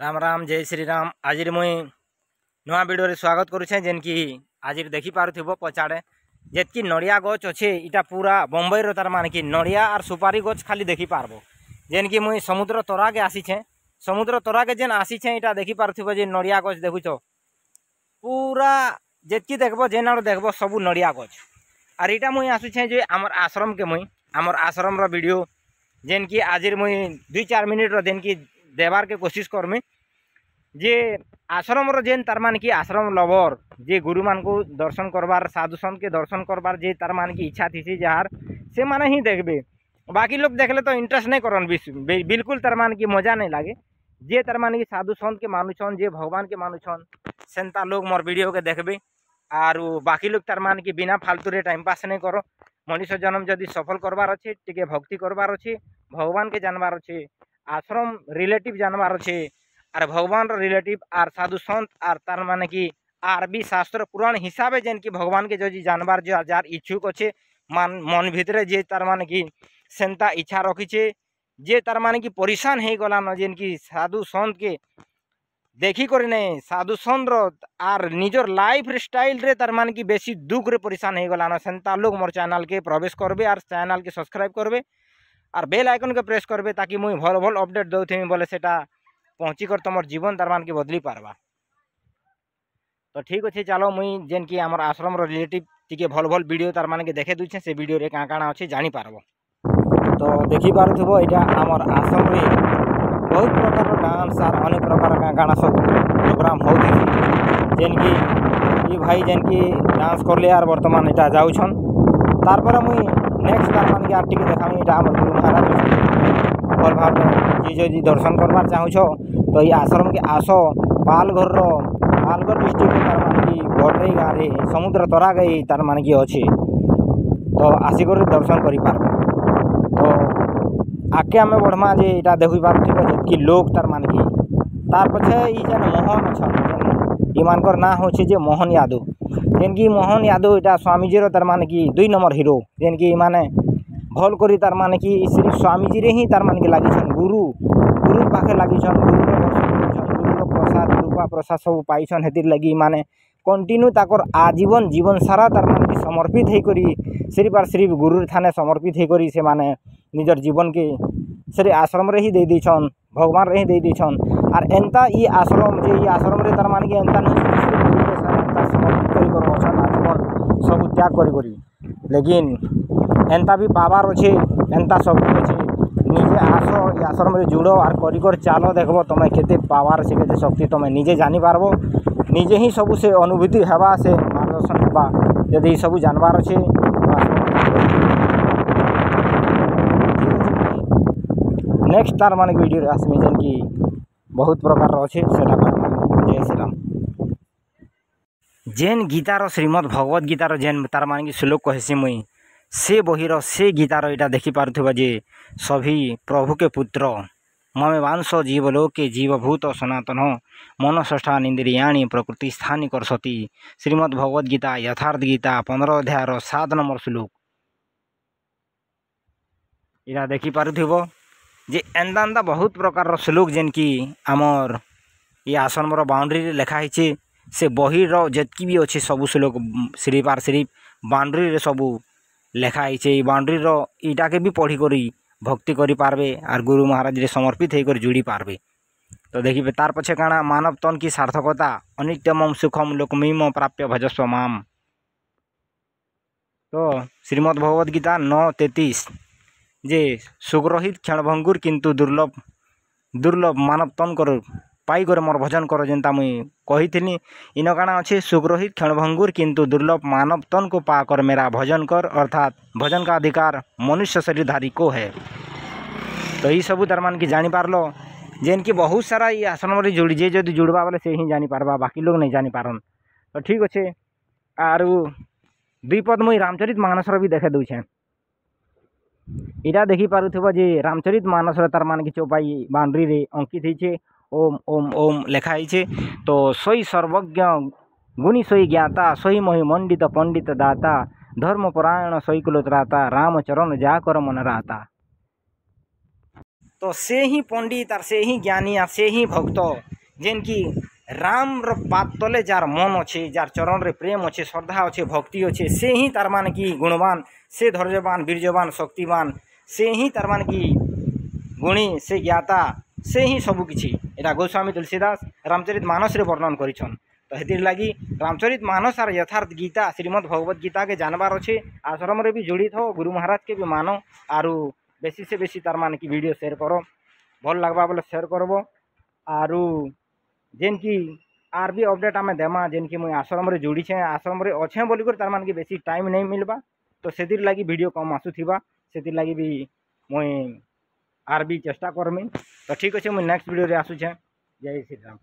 राम राम जय श्री राम। आज मुई नुआ वीडियो स्वागत करुचे जेन कि आज देखी पारुथिबो पछाड़े जेतकी नड़िया गछ अच्छे इटा पूरा बम्बई रो तार मान कि नड़िया और सुपारी गछ खाली देखी पारबो। जेन कि मुई समुद्र तरा के आसीछे, समुद्र तरा के जेन आसीछे इटा देखी पारुथिबो जे नड़िया गछ देखुछो पूरा जेतकी देखबो जेन आड़ देखबो सबु नड़िया गछ। और इटा मुई आसुछे जे आमर आश्रम के मुई आमर आश्रम रो वीडियो जेन कि आज मुई 2-4 मिनिट रो जेन कि देवार के कोशिश करमी जे आश्रम रो जेन तार मान कि आश्रम लवर जे गुरु मान को दर्शन करबार साधु संत के दर्शन करबार जे तार मान की इच्छा थी जार से माने ही देखबे। बाकी लोग देखले तो इंटरेस्ट नहीं करन बिल्कुल तार मान की मजा नहीं लागे। जे तार मान की साधु संत के मानुछन जे भगवान के मानुछन सेंता लोग मोर वीडियो के देखबे। और बाकी लोग तार मान की बिना फालतू रे टाइम पास नहीं करो। मनुष्य जन्म जदि सफल करबार अच्छे टिके भक्ति करबार अच्छे भगवान के जानबार अच्छे आश्रम रिलेटिव जानबार अच्छे और भगवान रिलेटिव और साधु संत और तार माने कि आरबी शास्त्र पुराण हिसाबे जेन कि भगवान के जो जानबार जो जार इच्छुक अच्छे मन भितरे जे तार माने कि सेंता इच्छा रखीचे जे तार माने कि परेशान हो गला न जेन कि साधु संत के देखी कर नहीं साधु संत और निजर लाइफ स्टाइल रे तार माने कि बेसी दुख रे परेशान हो गला न सेंता लोग मोर चैनल के प्रवेश करबे और चैनल के सब्सक्राइब करबे और बेल आइकन के प्रेस करबे ताकि मुई भल भल अपडेट दउथेमी बोले सेटा पहुँची कर तुम जीवन तार मान के बदली पारबा। तो ठीक अच्छे चलो मुई जेन कि आमर आश्रम रिलेटिव टिके भल भल वीडियो तार मान के देखे दूचे से वीडियो रे काँ काଣା अच्छे जानी पारबो। तो देखी पारुथिबो इटा आमर आश्रम रे बहुत प्रकार डांस और अनेक प्रकार काँ काଣା सब प्रोग्राम होती जेन कि ये भाई जेन कि डांस करले और वर्तमान इटा जाउछन तार पर मुई नेक्स्ट तार मान के आर टिके देखामी इटा आमर गुरु महाराज भल भाव जी जी दर्शन करबार चाहूछ तो ये आश्रम के आस पालघर डिस्ट्रिक्ट तार मान कि गडरई गाँव में समुद्र तरा गई तार मान कि अच्छे तो आसिक दर्शन कर पार। तो आगे आम बढ़मा जे इटा देखी पार्थिव कि लोग तार मान कि तार पछे ये जेन मोहन अच्छा इमानकर ना हो मोहन यादव जेन कि मोहन यादव इटा स्वामीजी तार मान कि 2 नंबर हिरो जेन कि माने भल करी तार माने कि सिर्फ स्वामीजी रे ही तार मान के लागिछन गुरु पाखे लागिछन गुरु प्रसाद रूपा प्रसाद सब पाइछन हेतिर लगी माने कंटिन्यू ताकर आजीवन जीवन सारा तार मान कि समर्पित हे करी सिर्फ और सिर्फ गुरु थाने समर्पित हे करी से माने निजर जीवन के सिर्फ आश्रम रे ही दे दीछन भगवान रे ही दे दीछन। और एंता ये आश्रम जे ये आश्रम रे तार मान कि एंता नहीं गुरु के साथ एंता समर्पित करी कर अछन आजीवन सब त्याग करी लेकिन एंता भी पावार अच्छे एंता सब अच्छे निजे आस ये आश्रम रे जुड़ और कर चालो देखबो तुम केते पावार से केते शक्ति तुम निजे जानी पारबो निजे ही सब से अनुभूति हवा से मार्गदर्शन हवा यदि सब जानबार अच्छे। नेक्स्ट तार मान वीडियो आसमी जेन कि बहुत प्रकार अच्छे सेटा जय श्री राम। जेन गीतार श्रीमद भगवत गीतार जेन तार मान कि श्लोक कहसी मुई से बहिर से गीतार इटा देखी पारुथिबा जे सभी प्रभु के पुत्र ममे वांश जीवलोक के जीवभूत सनातन मनष्ठा इंद्रियाणी प्रकृति स्थानी करसती श्रीमद भगवत गीता यथार्थ गीता 15 अध्याय 7 नंबर श्लोक इटा देखी पारुथिबो जे एंदा एंदा बहुत प्रकार श्लोक जेन कि आमर ये आश्रम बाउंड्री रे लिखा है से बहिर जेतकी भी अच्छे सब श्लोक सिर्फ आर सिर्फ बाउंड्री रे सबू लेखा है बाउंड्री ईटा के भी पढ़ी करी भक्ति करी पारबे और गुरु महाराज रे समर्पित होकर जुड़ी पारबे। तो देखिए तार पछे काଣା मानव तन की सार्थकता अनित्यमम सुखम लोकमीम प्राप्य भजस्व माम। तो श्रीमद् भगवद गीता 9:33 जे सुग्रहित क्षणभंगुर किंतु दुर्लभ मानव तन कर पाई कर मोर भजन कर जेनता मुई कही इन काଣା अच्छे सुग्रहित क्षणभंगुर किंतु दुर्लभ मानव तन को पाकर मेरा भजन कर अर्थात भजन का अधिकार मनुष्य शरीरधारी को है। तो ये सब तार मान कि जानी पारलो जेन कि बहुत सारा ये आश्रम रे जुड़ी जे जदि जुड़बा बोले से ही जानी पारबा बाकी लोग नहीं जानी पारन। तो ठीक अच्छे आर 2 पद मुई रामचरित मानस भी देखे दूचे इटा देखी पारुथिबो जे रामचरित मानस तार मान कि चौपाई बाउंड्री रे अंकित है ओम ओम ओम लिखा है। तो सोई सर्वज्ञ गुणी सोई ज्ञाता सोई महिमंडित पंडित दाता धर्मपरायण सोई कुलत्राता रामचरण जाकर मन राता। तो से ही पंडित और से ही ज्ञानी और से ही भक्त जेन कि राम रो पात तले जार मन अच्छे जार चरण रे प्रेम अच्छे श्रद्धा अच्छे भक्ति अच्छे से ही तार मान की गुणवान से धैर्यवान वीर्यवान शक्तिवान से ही तार मान की गुणी से ज्ञाता से ही सबुकिछि एटा गोस्वामी तुलसीदास रामचरित मानस रे वर्णन करिछन। तो हेतिर लगी रामचरित मानस आर यथार्थ गीता श्रीमद् भगवत गीता के जानबार अच्छे आश्रम रे भी जुड़ित हो गुरु महाराज के भी मानो आरु बेसी से बेसी तार मान की वीडियो शेयर करो भल लगवा बोले शेयर करबो आरु जेन की आर भी अपडेट आम देमा जेन की मुई आश्रम रे जुड़ी छे आश्रम रे अच्छे बोलिकर तार मान की बेसी टाइम नहीं मिलबा तो सेतिर लगी वीडियो कम आसुथिबा सेतिर लगी भी मुई आर भी चेष्टा करमी। तो ठीक अच्छे मुई नेक्स्ट वीडियो रे आसुछे। जय श्री राम।